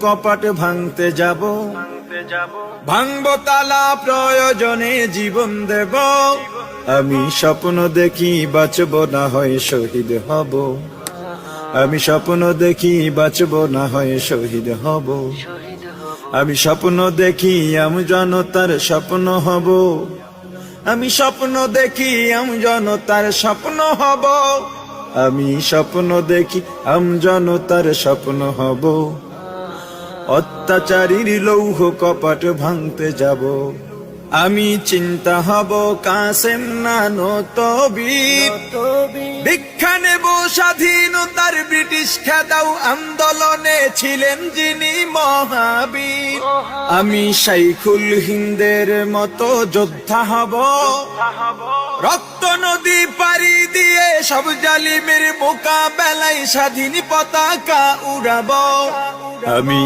কপাট ভাঙতে যাব, ভাঙবো তালা প্রয়োজনে জীবন দেব। আমি স্বপ্ন দেখি বাঁচব না হয় শহীদ হব, আমি স্বপ্ন দেখি বাঁচব না হয় শহীদ হব। আমি স্বপ্ন দেখি আমি জনতার স্বপ্ন হব, আমি স্বপ্ন দেখি আমি জনতার স্বপ্ন হব। আমি স্বপ্ন দেখি আমি জনতার স্বপ্ন হব। অত্যাচারীর লৌহ কপাট ভাঙতে যাব, আমি চিন্তা হব কাসেম নানত বীর। ভিক্ষা নেব স্বাধীনতার ব্রিটিশ খেদাও আন্দোলনে ছিলেন যিনি মহাবীর। আমি শাইখুল হিন্দের মতো যোদ্ধা হব, রক্ত নদী পাড়ি দিয়ে সব জালিমের মোকাবেলায় স্বাধীন পতাকা উড়াবো। আমি